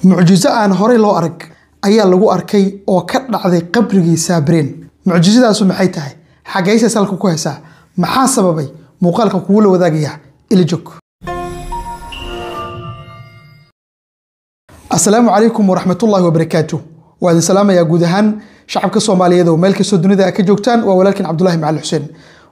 معجزة aan horey loo arag ayaa lagu arkay oo ka dhacday qabrigii Saabiriin. Mucjisadaas maxay tahay? Xagaysa salka ku haysa. Maxaa sababay? Muuqaalka kugu la wadaagaya ila joog. Assalaamu calaykum waraxmatullaahi wabarakaatuh. Waa salaamaya guud ahaan shacabka Soomaaliyeed oo meel kasta dunida ka joogtaan waa walaalkeen Cabdullaahi Macalin Xuseen.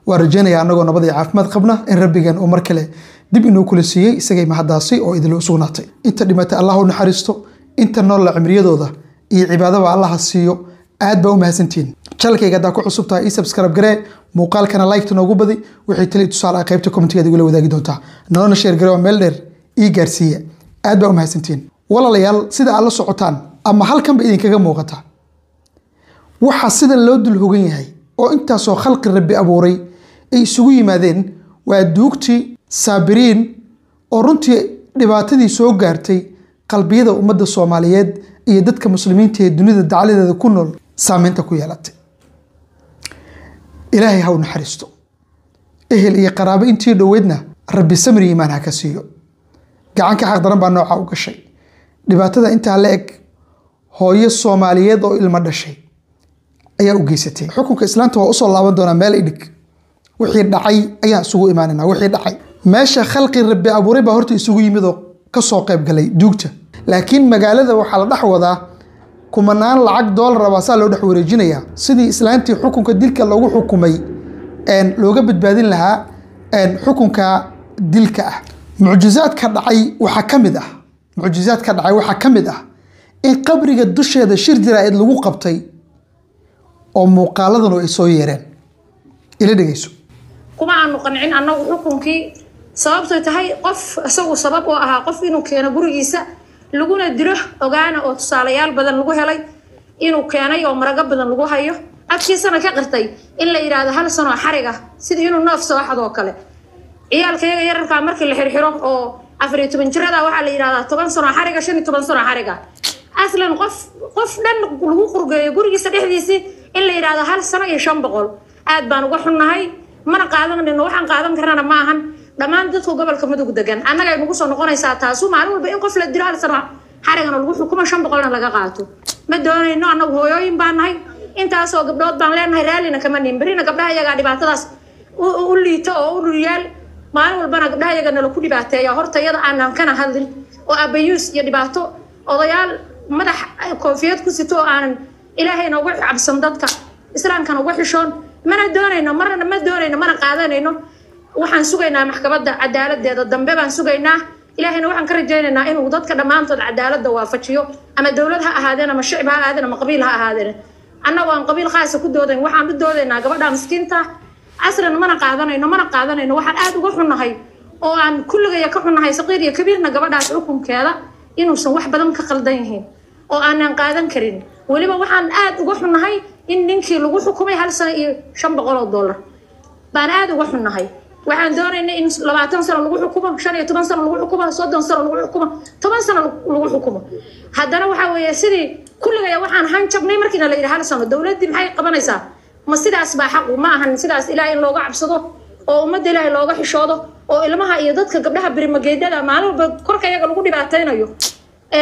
Waa rajaynaya anagoo nabad iyo caafimaad qabna in rabbigan oo mar kale dib inuu kula siiyay isagay mahadaasi oo idil sugnaatay. Inta dhimatay Allah u naxariisto, inta nool la cimriyadooda iyo cibaadada Allah siiyo aad baa u mahadsantiin. Channelkayga hadaa ku cusub tahay subscribe garee, muuqaalkana like noogu badi, wixii tali tusaale qaybta comment-ga igula wadaagi doontaa. Noona share garee meel dheer ii gaarsiiya. Aad baa u mahadsantiin. walaalayaal sida aad la socotaan ama halkan ba idinkaga muuqata waxa sida loo dul hogan yahay oo intaas oo khalqi rabbi abuuray ay isugu yimaadeen waa duugti Saabiriin oo runtii dhibaatadii soo gaartay qalbiyada ummadda Soomaaliyeed iyo dadka muslimiinta ee dunida dacaladeeda ku nool saameynta ku yeelatay. Ilaahay ha u naxariisto. Ehel iyo qaraabo intii dhoweedna rabbi samri iimaan ha ka siiyo. gacanka xaq daran baa nooca u gashay. dhibaatada inta la eg hooyo Soomaaliyeed oo ilmo dhashay ayaa u geysatay. xukunka islaamta waa u soo laaban doona meel idhig wixii dhacay ayaa isugu iimaanina wixii dhacay meesha khalqi rabbi abuuray baa horta isugu yimid oo ka soo qayb galay duugta laakiin magaalada waxa la dhax wadaa kumanaan lacag dollar ah saa loo dhax wareejinaya sidii islaantii xukunka dilka lagu xukumay looga badbaadin lahaa xukunka dilka ah. mucjizaadka dhacay waxa kamid ah in qabriga dusheeda shir jiraa'id lagu qabtay oo muuqaaladan ay soo yeereen ila dhageyso. kuma aanu qancin annagu xukunkii sababtoo tahay qof isagu sabab oo ahaa qof inuu keeno gurigiisa laguna dilo ogaana oo tusaalayaal badan lagu helay inuu keenay oo maraga badan lagu hayo adkiisana ka qirtay in la yiraahdo hal sano xariga sidii inuu noof soo xado kale ciyaalkayga yararka markii la xirxiro oo 14 jirada waxa la yiraahdaa 10 sano xariga 15 sano xariga aslan qof dhan lagu qurgeeyo gurigiisa dhexdiisa in la yiraahdo hal sano iyo 500 aad baan uga xunnahay mana qaadanayno waxaan qaadan karnaa ma ahan dhamaan dadka gobolka Mudug degan annaga ay nagu soo noqonaysaa taasoo maalin walba in qof la dilo hal sano xarigana lagu xukumo 500 laga qaato ma doonayno annagu hooyooyin baan nahay intaas oo gabdhood baan leenahay raalina kama nimbrina gabdhaha iyaga dhibaatadaas u liito oo u riyaal maalin walbana gabdhaha iyaga nala ku dhibaateeya horta iyada aanan kana hadlin oo abayus iyo dhibaato odayaal madax koofiyad ku sito aan ilaahayna ugu cabsan dadka islaamkana ugu xishoon mana doonayno marna ma doonayno mana qaadanayno waxaan sugaynaa maxkamadda cadaaladeeda dambe baan sugaynaa ilaahayna waxaan ka rajaynaynaa inuu dadka dhamaantood cadaaladda waafajiyo ama dawlad ha ahaadeen ama shacab ha ahaadeen ama qabiil ha ahaadeen annagu aan qabiil khaas ku doodayn waxaan u doodaynaa gabadha miskiinta asran mana qaadanayno waxaan aad uga xunnahay oo aan kulligaya ka xunnahay saqiir iyo kabiirna gabadhaas xukunkeeda inuusan wax badan ka qaldan yihiin oo aanan qaadan karin waliba waxaan aad uga xunnahay in ninkii lagu xukumay hal sano iyo $500 baan aad uga xunnahay waxaan doonaynaa in 20 sano lagu xukumo 15 sano lagu xukumo 30 sano lagu xukumo 10 sano lagu xukumo haddana waxa weeye sidii kulligaya waxaan hanjabnay markii la yiraahdo hal sano dawladdu maxay qabanaysaa ma sidaas baa xaq ma ahan sidaas ilaahay looga cabsado oo ummadda ilaahay looga xishoodo oo ilmaha iyo dadka gabdhaha birimageedada maalin walba korka iyaga lagu dhibaateynayo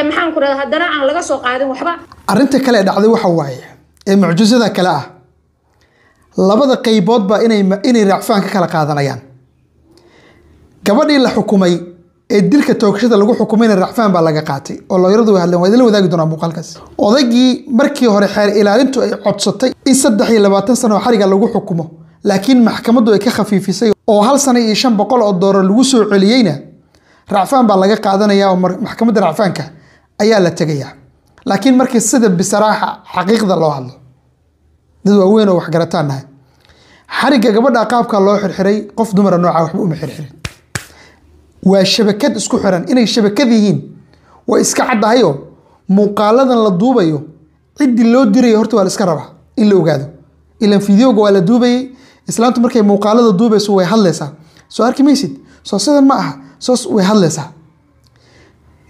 maxaan ku raad haddana aan laga soo qaadin waxba. arrinta kale dhacday waxa waaye mucjisada kale ah labada qaybood ba inay raacfaan ka kala qaadanayaan. gabadhii la xukumay ee dilka toogashada lagu xukumayna raacfaan baa laga qaatay oo looyaradu way hadleen waa idin wadaagi doonaa muuqaalkaas. odaygii markii hore xeer ilaalintu ay codsatay in 23 sano xariga lagu xukumo laakiin maxkamaddu ay ka khafiifisay oo hal sano iyo $500 lagu soo celiyayna raacfaan baa laga qaadanayaa oo maxkamadda raacfaanka ayaa la tagayaa. laakiin markii sida bisaraaxa xaqiiqda loo hadlo dad waaweyn oo wax garataanahay xariga gabadha qaabka loo xirxiray qof dumar nooca waxba uma xirxirin waa shabakad isku xiran inay shabakad yihiin waa iska cadahayo muuqaaladan la duubayo cidii loo diray horta waa la iska rabaa in la ogaado ilaan fiidiyoga waa la duubayay islaantu markay muuqaalada duubayso way hadlaysaa soo arki maysid soo sidan ma aha soo way hadlaysaa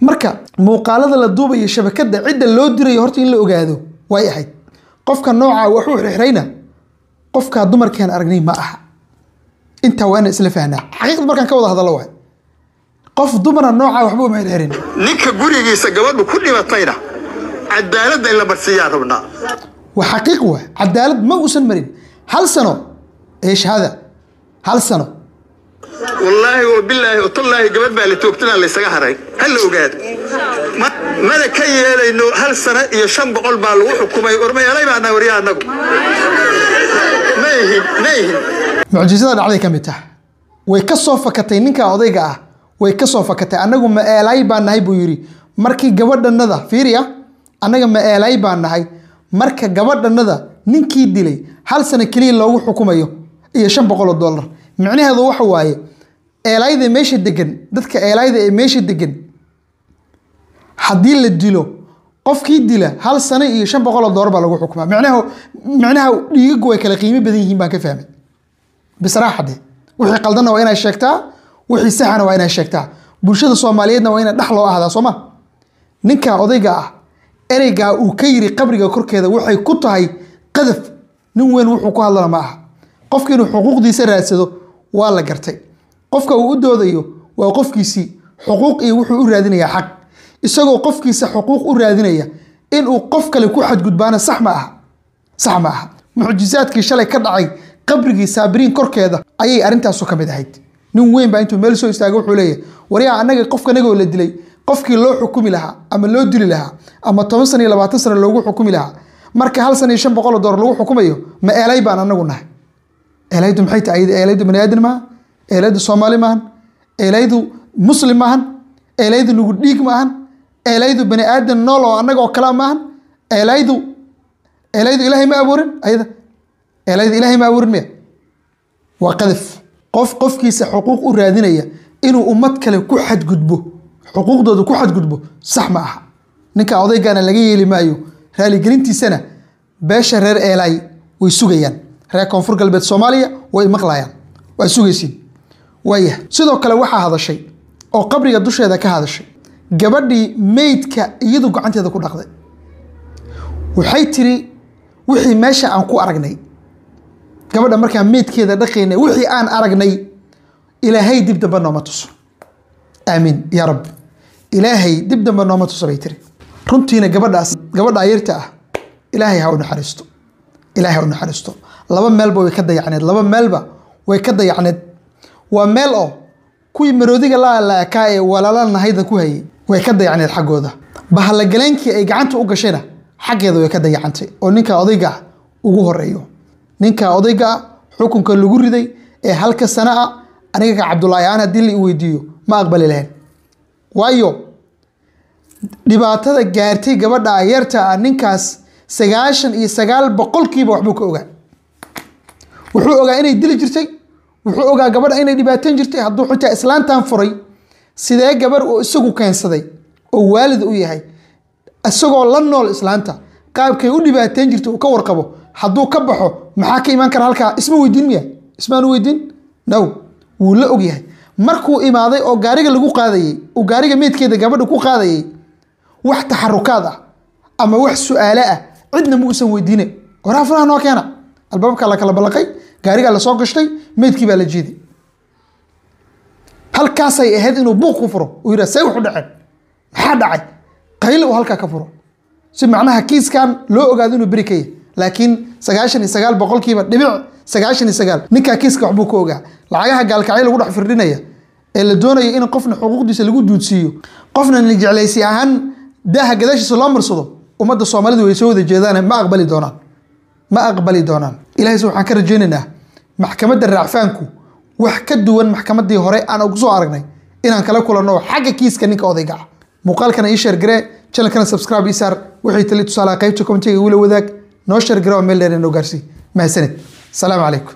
marka muuqaalada la duubayo shabakada cidda loo diray horta in la ogaado way ahayd qofka nooca wax uu xirxirayna qofka dumarkeen aragnay ma aha inta waa in isla fahnaa xaqiiqda markaan ka wada hadallo waay qof dumar nooca waxba ma herin ninka gurigiisa gabadhu ku dhimatayna cadaalad in la barsiyaa rabnaa وحقيقة عدالة ما وصل مرين هل سنة إيش هذا هل سنة والله وبالله وطلعي قبل بالي توقتنا اللي سجهري هل وجاد ما ذا كي إنه هل سنة يشم بقول بالو حكومة ورمي علي معنا وريا نقول نيه معجزات عليك متى ويكسر فكتينك أضيقة ويكسر فكتي أنا قم إلاي بان هاي بيوري مركي جواد النذا فيريا أنا قم إلاي بان هاي marka gabadhanada ninkii dilay hal sano kaliya loogu xukumayo iyo $500 macnaheedu waxa waaye eelayda meesha degan dadka eelayda ee meesha degan hadii la dilo qofkii dila hal sano iyo $500 baa lagu xukumaa macnaha dhiigu way kala qiimo badan yihiin baan ka fahmay bisraahade wixii qaldana waa inay sheegtaa wixii saxana waa inay sheegtaa bulshada Soomaaliyeedna waa inay dhaxlo ahada Soomaa ninka odayga ah ereyga uu ka yiri qabriga korkeeda waxay ku tahay qadaf nin weyn wuxuu ku hadlana ma aha qofka inuu xuquuqdiisa raadsado waa la gartay qofka uu u doodayo waa qofkiisii xuquuq iyo wuxuu u raadinayaa xaq isagoo qofkiisa xuquuq u raadinaya in uu qof kale ku xadgudbaana sax ma aha mucjizaadkii shalay ka dhacay qabrigii Saabiriin korkeeda ayay arintaas ka mid ahayd nin weyn baa intuu meel soo istaagay wuxuu leeyahay wariya anaga qofkanaga la dilay qofkii loo xukumi lahaa ama loo dili lahaa ama 10 sano iyo 20 sano loogu xukumi lahaa marka hal sano iyo $500 lagu xukumayo ma eelay baan anagu nahay eelaydu maxay tahay eelaydu bani aadam ma eelaydu Soomaali ma eelaydu muslim ma eelaydu nugu dhiig ma eelaydu bani aadam nool oo anaga oo kala ma eelaydu ilaahay ma abuurin ayada eelaydu ilaahay ma abuurin waa qadaf qofkiisa xuquuq u raadinaya inuu ummad kale ku xadgudbo xuquuqdooda ku xadgudbo sax ma aha ninka odaygana laga yeeli maayo raali gelintiisana beesha reer eelay way sugayaan reer koonfur galbeed Soomaaliya way maqlayaan way sugaysiin waya sidoo kale waxa hadashay oo qabriga dusheeda ka hadashay gabadhii meydka iyadu gacanteeda ku dhaqday waxay tiri wixii meesha aan ku aragnay gabadha markaa meydkeeda dhaqaynay wixii aan aragnay ilaahay dib damba nooma tuso aamin ya rab ilaahay dib damba nooma tuso bay tiri runtiina gabadha ayirta ah ilaahay ha u naxariisto laba meelba way ka dayacneed waa meel oo kuwii maroodiga la ka ee walaalana hayda ku hayay way ka dayacneed xagooda bahla galeenkii ay gacanta u gashayna xageeda way ka dayacantay oo ninka odayga ugu horeeyo ninka odayga xukunka lagu riday ee halka sana aniga Cabdullaahi aan hadii la weydiiyo ma aqbali lahayn waayo dhibaatada gaartay gabadha ayarta ninkaas 99% waxbuu ka ogaa wuxuu ogaa inay dili jirtay wuxuu ogaa gabadha inay dhibaateen jirtay hadduu xitaa islaantan furay sidee gabar oo isagu keensaday oo waalid u yahay asagoo la nool islaanta qaabkay u dhibaateen jirtay ka warqabo hadduu ka baxo maxaa ka iman kara halka ismaan weydiin no wuu la og yahay markuu imaaday oo gaariga lagu qaadayay oo gaariga meedkeeda gabadha ku qaadayay wax taxarukaad ah ama wax su'aalo ah cidna ma uusan weydiinay waraafana noo keena albaabka la kala balaqay gaariga la soo gashtay meedkii baa la jiiday halkaas ay ahayd inuu buuq ku furo oo yiraahdo say wax u dhacay maxaa dhacay qayl uu halka ka furo si macnaha kiiskan loo ogaado inuu bari kay laakiin 99% dhibic 99 ninka kiiska waxbuu ka ogaa lacagaha gaalkacay lagu dhex firdhinaya ee la doonayo in qofna xuquuqdiisa lagu duudsiyo qofna la jeclaysi ahaan daha gadaashiisa loo marsado ummadda Soomaalidu way soo wada jeedaan ma aqbali doonaan ilaahay waxaan ka rajaynaynaa maxkamadda racfaanku wax ka duwan maxkamaddii hore aan ugu soo aragnay inaan kala kulanno xagga kiiska ninka odayga muuqaalkana ii share garee channelkana subscribe ii saar wixii tali tusaale qaybta commentiga wila wadaag noo share garee meel dheer inoo gaarsi mahadsanid السلام عليكم.